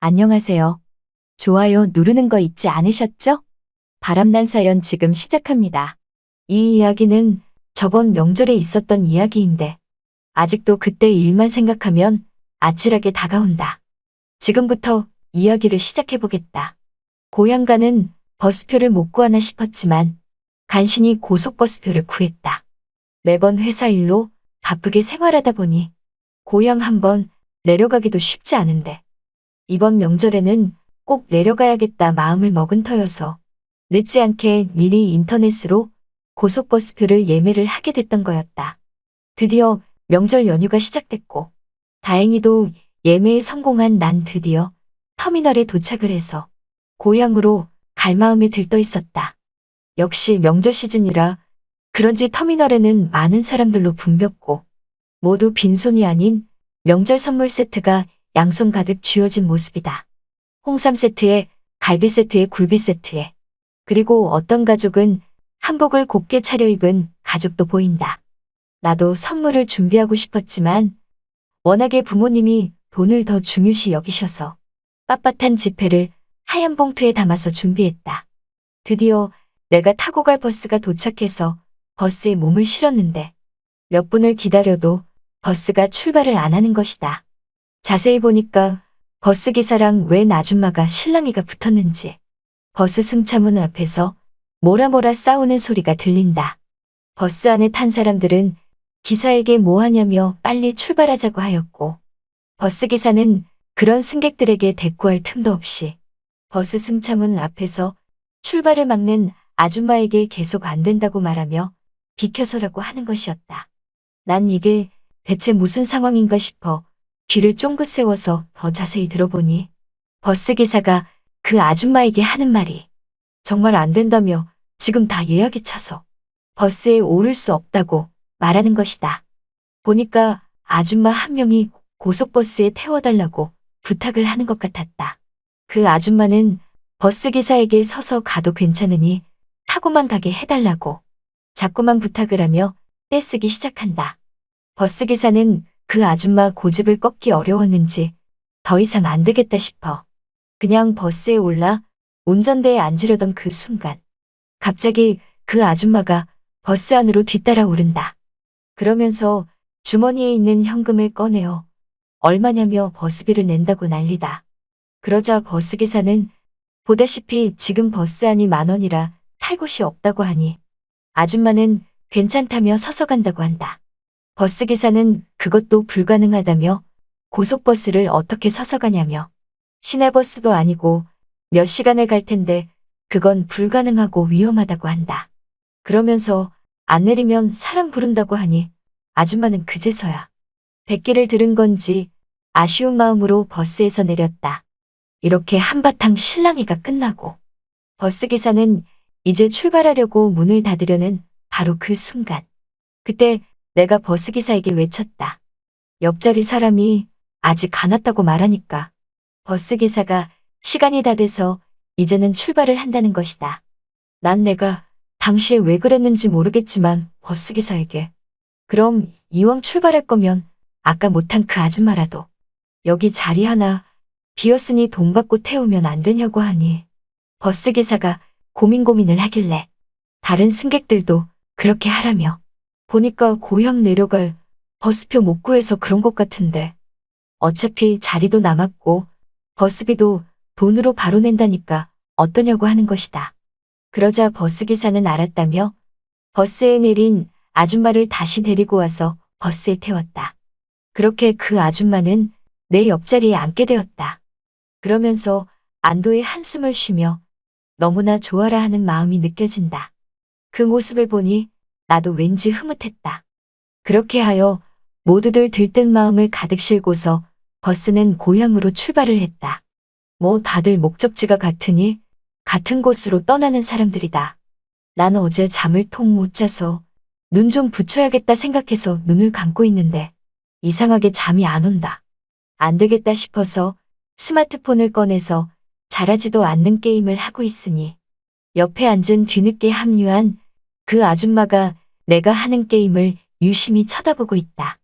안녕하세요. 좋아요 누르는 거 잊지 않으셨죠? 바람난 사연 지금 시작합니다. 이 이야기는 저번 명절에 있었던 이야기인데 아직도 그때 일만 생각하면 아찔하게 다가온다. 지금부터 이야기를 시작해보겠다. 고향 가는 버스표를 못 구하나 싶었지만 간신히 고속버스표를 구했다. 매번 회사 일로 바쁘게 생활하다 보니 고향 한번 내려가기도 쉽지 않은데 이번 명절에는 꼭 내려가야겠다 마음을 먹은 터여서 늦지 않게 미리 인터넷으로 고속버스표를 예매를 하게 됐던 거였다. 드디어 명절 연휴가 시작됐고 다행히도 예매에 성공한 난 드디어 터미널에 도착을 해서 고향으로 갈 마음에 들떠 있었다. 역시 명절 시즌이라 그런지 터미널에는 많은 사람들로 붐볐고 모두 빈손이 아닌 명절 선물 세트가 양손 가득 쥐어진 모습이다. 홍삼 세트에 갈비 세트에 굴비 세트에 그리고 어떤 가족은 한복을 곱게 차려입은 가족도 보인다. 나도 선물을 준비하고 싶었지만 워낙에 부모님이 돈을 더 중요시 여기셔서 빳빳한 지폐를 하얀 봉투에 담아서 준비했다. 드디어 내가 타고 갈 버스가 도착해서 버스에 몸을 실었는데 몇 분을 기다려도 버스가 출발을 안 하는 것이다. 자세히 보니까 버스 기사랑 웬 아줌마가 실랑이가 붙었는지 버스 승차문 앞에서 모라모라 싸우는 소리가 들린다. 버스 안에 탄 사람들은 기사에게 뭐 하냐며 빨리 출발하자고 하였고 버스 기사는 그런 승객들에게 대꾸할 틈도 없이 버스 승차문 앞에서 출발을 막는 아줌마에게 계속 안 된다고 말하며 비켜서라고 하는 것이었다. 난 이게 대체 무슨 상황인가 싶어 귀를 쫑긋 세워서 더 자세히 들어보니 버스 기사가 그 아줌마에게 하는 말이 정말 안 된다며 지금 다 예약이 차서 버스에 오를 수 없다고 말하는 것이다. 보니까 아줌마 한 명이 고속버스에 태워달라고 부탁을 하는 것 같았다. 그 아줌마는 버스 기사에게 서서 가도 괜찮으니 타고만 가게 해달라고 자꾸만 부탁을 하며 떼쓰기 시작한다. 버스 기사는 그 아줌마 고집을 꺾기 어려웠는지 더 이상 안 되겠다 싶어 그냥 버스에 올라 운전대에 앉으려던 그 순간 갑자기 그 아줌마가 버스 안으로 뒤따라 오른다. 그러면서 주머니에 있는 현금을 꺼내어 얼마냐며 버스비를 낸다고 난리다. 그러자 버스기사는 보다시피 지금 버스 안이 10,000원이라 탈 곳이 없다고 하니 아줌마는 괜찮다며 서서 간다고 한다. 버스기사는 그것도 불가능하다며 고속버스를 어떻게 서서 가냐며 시내버스도 아니고 몇 시간을 갈 텐데 그건 불가능하고 위험하다고 한다. 그러면서 안 내리면 사람 부른다고 하니 아줌마는 그제서야 백기를 들은 건지 아쉬운 마음으로 버스에서 내렸다. 이렇게 한바탕 실랑이가 끝나고 버스기사는 이제 출발하려고 문을 닫으려는 바로 그 순간 그때 내가 버스기사에게 외쳤다. 옆자리 사람이 아직 안 왔다고 말하니까 버스기사가 시간이 다 돼서 이제는 출발을 한다는 것이다. 난 내가 당시에 왜 그랬는지 모르겠지만 버스기사에게 그럼 이왕 출발할 거면 아까 못한 그 아줌마라도 여기 자리 하나 비었으니 돈 받고 태우면 안 되냐고 하니 버스기사가 고민을 하길래 다른 승객들도 그렇게 하라며 보니까 고향 내려갈 버스표 못 구해서 그런 것 같은데 어차피 자리도 남았고 버스비도 돈으로 바로 낸다니까 어떠냐고 하는 것이다. 그러자 버스기사는 알았다며 버스에 내린 아줌마를 다시 데리고 와서 버스에 태웠다. 그렇게 그 아줌마는 내 옆자리에 앉게 되었다. 그러면서 안도의 한숨을 쉬며 너무나 좋아라 하는 마음이 느껴진다. 그 모습을 보니 나도 왠지 흐뭇했다. 그렇게 하여 모두들 들뜬 마음을 가득 싣고서 버스는 고향으로 출발을 했다. 뭐 다들 목적지가 같으니 같은 곳으로 떠나는 사람들이다. 나는 어제 잠을 통 못 자서 눈 좀 붙여야겠다 생각해서 눈을 감고 있는데 이상하게 잠이 안 온다. 안 되겠다 싶어서 스마트폰을 꺼내서 잘하지도 않는 게임을 하고 있으니 옆에 앉은 뒤늦게 합류한 그 아줌마가 내가 하는 게임을 유심히 쳐다보고 있다.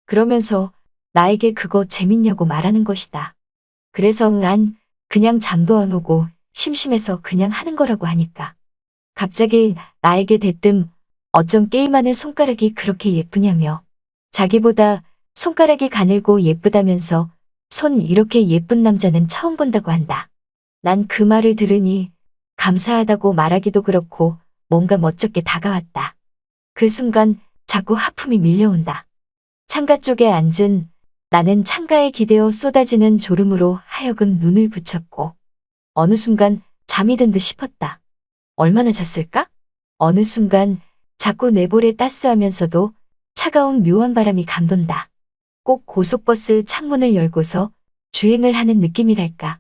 그러면서 나에게 그거 재밌냐고 말하는 것이다. 그래서 난 그냥 잠도 안 오고 심심해서 그냥 하는 거라고 하니까. 갑자기 나에게 대뜸 어쩜 게임하는 손가락이 그렇게 예쁘냐며. 자기보다 손가락이 가늘고 예쁘다면서 손 이렇게 예쁜 남자는 처음 본다고 한다. 난 그 말을 들으니 감사하다고 말하기도 그렇고 뭔가 멋쩍게 다가왔다. 그 순간 자꾸 하품이 밀려온다. 창가 쪽에 앉은 나는 창가에 기대어 쏟아지는 졸음으로 하여금 눈을 붙였고 어느 순간 잠이 든 듯 싶었다. 얼마나 잤을까? 어느 순간 자꾸 내 볼에 따스하면서도 차가운 묘한 바람이 감돈다. 꼭 고속버스 창문을 열고서 주행을 하는 느낌이랄까.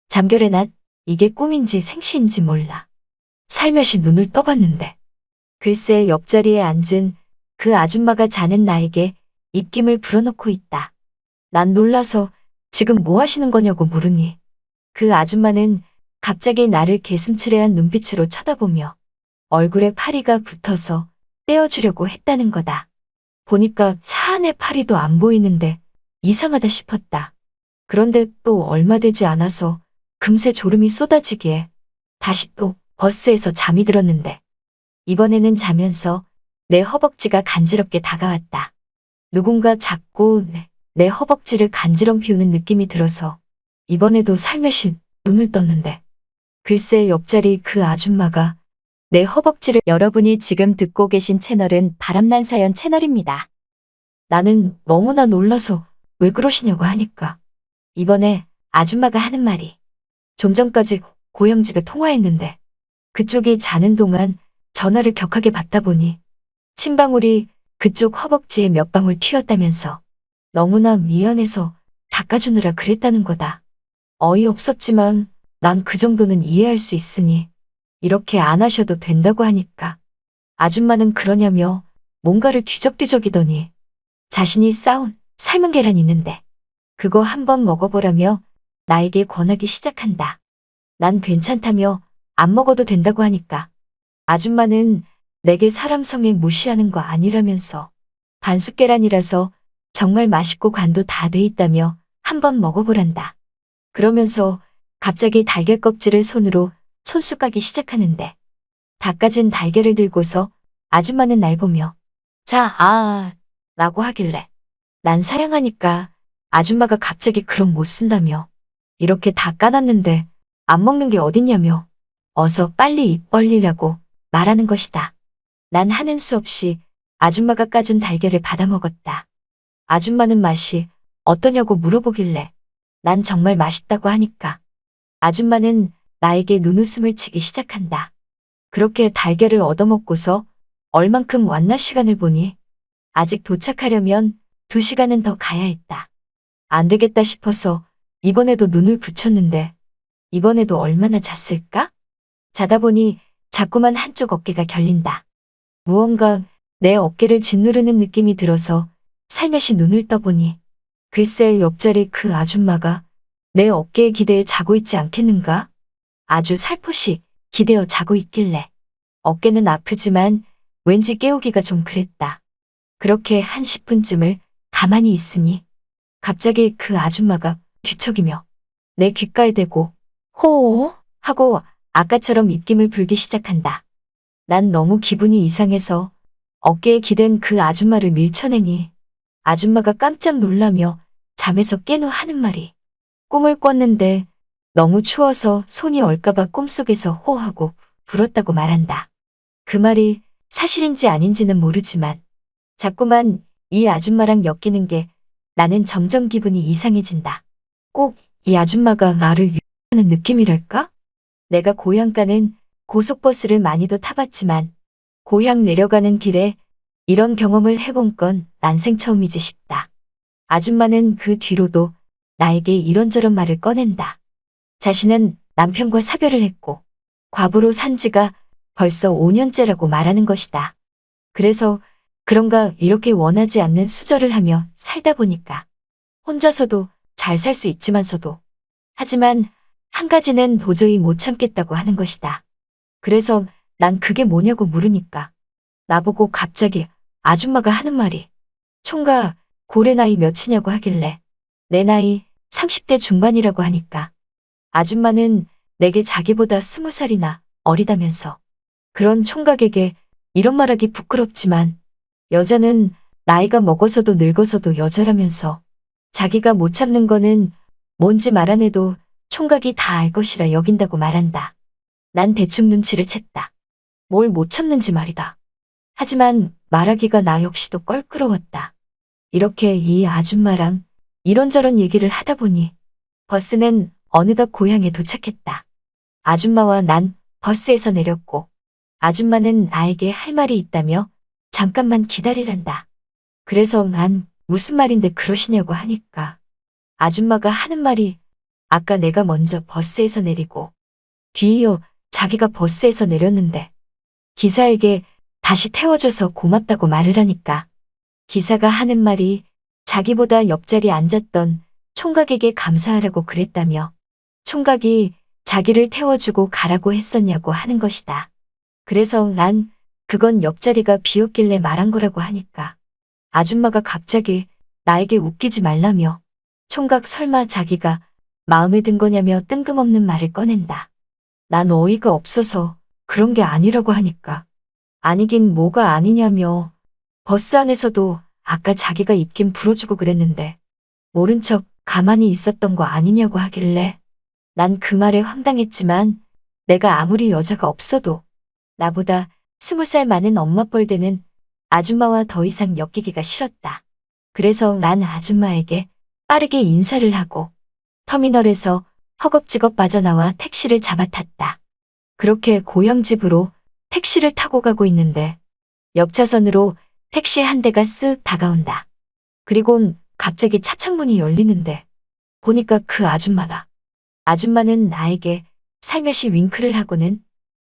잠결의 낮, 이게 꿈인지 생시인지 몰라. 살며시 눈을 떠봤는데 글쎄 옆자리에 앉은 그 아줌마가 자는 나에게 입김을 불어넣고 있다. 난 놀라서 지금 뭐 하시는 거냐고 물으니 그 아줌마는 갑자기 나를 개슴츠레한 눈빛으로 쳐다보며 얼굴에 파리가 붙어서 떼어주려고 했다는 거다. 보니까 차 안에 파리도 안 보이는데 이상하다 싶었다. 그런데 또 얼마 되지 않아서 금세 졸음이 쏟아지기에 다시 또 버스에서 잠이 들었는데 이번에는 자면서 내 허벅지가 간지럽게 다가왔다. 누군가 자꾸 내 허벅지를 간지럼 피우는 느낌이 들어서 이번에도 살며시 눈을 떴는데 글쎄 옆자리 그 아줌마가 내 허벅지를 여러분이 지금 듣고 계신 채널은 바람난 사연 채널입니다. 나는 너무나 놀라서 왜 그러시냐고 하니까 이번에 아줌마가 하는 말이 좀 전까지 고향집에 통화했는데 그쪽이 자는 동안 전화를 격하게 받다 보니 침방울이 그쪽 허벅지에 몇 방울 튀었다면서 너무나 미안해서 닦아주느라 그랬다는 거다. 어이없었지만 난 그 정도는 이해할 수 있으니 이렇게 안 하셔도 된다고 하니까 아줌마는 그러냐며 뭔가를 뒤적뒤적이더니 자신이 싸운 삶은 계란 있는데 그거 한번 먹어보라며 나에게 권하기 시작한다. 난 괜찮다며 안 먹어도 된다고 하니까 아줌마는 내게 사람 성에 무시하는 거 아니라면서 반숙 계란이라서 정말 맛있고 간도 다 돼 있다며 한번 먹어보란다. 그러면서 갑자기 달걀 껍질을 손으로 손수 까기 시작하는데 닦아진 달걀을 들고서 아줌마는 날 보며 자, 라고 하길래 난 사양하니까 아줌마가 갑자기 그럼 못 쓴다며 이렇게 다 까놨는데 안 먹는 게 어딨냐며 어서 빨리 입 벌리라고 말하는 것이다. 난 하는 수 없이 아줌마가 까준 달걀을 받아 먹었다. 아줌마는 맛이 어떠냐고 물어보길래 난 정말 맛있다고 하니까 아줌마는 나에게 눈웃음을 치기 시작한다. 그렇게 달걀을 얻어먹고서 얼만큼 왔나 시간을 보니 아직 도착하려면 2시간은 더 가야 했다. 안 되겠다 싶어서 이번에도 눈을 붙였는데 이번에도 얼마나 잤을까? 자다 보니 자꾸만 한쪽 어깨가 결린다. 무언가 내 어깨를 짓누르는 느낌이 들어서 살며시 눈을 떠보니 글쎄 옆자리 그 아줌마가 내 어깨에 기대어 자고 있지 않겠는가? 아주 살포시 기대어 자고 있길래 어깨는 아프지만 왠지 깨우기가 좀 그랬다. 그렇게 한 10분쯤을 가만히 있으니 갑자기 그 아줌마가 뒤척이며 내 귓가에 대고 호호 하고 아까처럼 입김을 불기 시작한다. 난 너무 기분이 이상해서 어깨에 기댄 그 아줌마를 밀쳐내니 아줌마가 깜짝 놀라며 잠에서 깬 후 하는 말이 꿈을 꿨는데 너무 추워서 손이 얼까봐 꿈속에서 호하고 불었다고 말한다. 그 말이 사실인지 아닌지는 모르지만 자꾸만 이 아줌마랑 엮이는 게 나는 점점 기분이 이상해진다. 꼭 이 아줌마가 나를 유혹하는 느낌이랄까? 내가 고향 가는 고속버스를 많이도 타봤지만 고향 내려가는 길에 이런 경험을 해본 건 난생 처음이지 싶다. 아줌마는 그 뒤로도 나에게 이런저런 말을 꺼낸다. 자신은 남편과 사별을 했고 과부로 산 지가 벌써 5년째라고 말하는 것이다. 그래서 그런가 이렇게 원하지 않는 수절을 하며 살다 보니까 혼자서도 잘 살 수 있지만서도 하지만 한 가지는 도저히 못 참겠다고 하는 것이다. 그래서 난 그게 뭐냐고 물으니까 나보고 갑자기 아줌마가 하는 말이 총각 고래 나이 몇이냐고 하길래 내 나이 30대 중반이라고 하니까 아줌마는 내게 자기보다 20살이나 어리다면서. 그런 총각에게 이런 말하기 부끄럽지만 여자는 나이가 먹어서도 늙어서도 여자라면서 자기가 못 참는 거는 뭔지 말 안 해도 총각이 다 알 것이라 여긴다고 말한다. 난 대충 눈치를 챘다. 뭘 못 참는지 말이다. 하지만 말하기가 나 역시도 껄끄러웠다. 이렇게 이 아줌마랑 이런저런 얘기를 하다 보니 버스는 어느덧 고향에 도착했다. 아줌마와 난 버스에서 내렸고 아줌마는 나에게 할 말이 있다며 잠깐만 기다리란다. 그래서 난 무슨 말인데 그러시냐고 하니까 아줌마가 하는 말이 아까 내가 먼저 버스에서 내리고 뒤이어 자기가 버스에서 내렸는데 기사에게 다시 태워줘서 고맙다고 말을 하니까 기사가 하는 말이 자기보다 옆자리에 앉았던 총각에게 감사하라고 그랬다며 총각이 자기를 태워주고 가라고 했었냐고 하는 것이다. 그래서 난 그건 옆자리가 비었길래 말한 거라고 하니까 아줌마가 갑자기 나에게 웃기지 말라며 총각 설마 자기가 마음에 든 거냐며 뜬금없는 말을 꺼낸다. 난 어이가 없어서 그런 게 아니라고 하니까 아니긴 뭐가 아니냐며 버스 안에서도 아까 자기가 입김 불어주고 그랬는데 모른 척 가만히 있었던 거 아니냐고 하길래 난 그 말에 황당했지만 내가 아무리 여자가 없어도 나보다 20살 많은 엄마 뻘되는 아줌마와 더 이상 엮이기가 싫었다. 그래서 난 아줌마에게 빠르게 인사를 하고 터미널에서 허겁지겁 빠져나와 택시를 잡아탔다. 그렇게 고향집으로 택시를 타고 가고 있는데 옆 차선으로 택시 한 대가 쓱 다가온다. 그리곤 갑자기 차 창문이 열리는데 보니까 그 아줌마다. 아줌마는 나에게 살며시 윙크를 하고는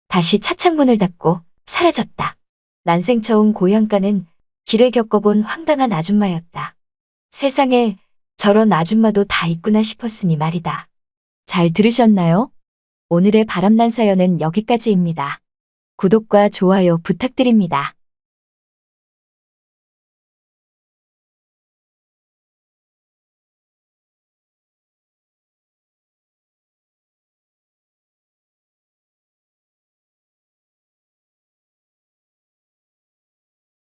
다시 차 창문을 닫고 사라졌다. 난생 처음 고향가는 길에 겪어본 황당한 아줌마였다. 세상에 저런 아줌마도 다 있구나 싶었으니 말이다. 잘 들으셨나요? 오늘의 바람난 사연은 여기까지입니다. 구독과 좋아요 부탁드립니다.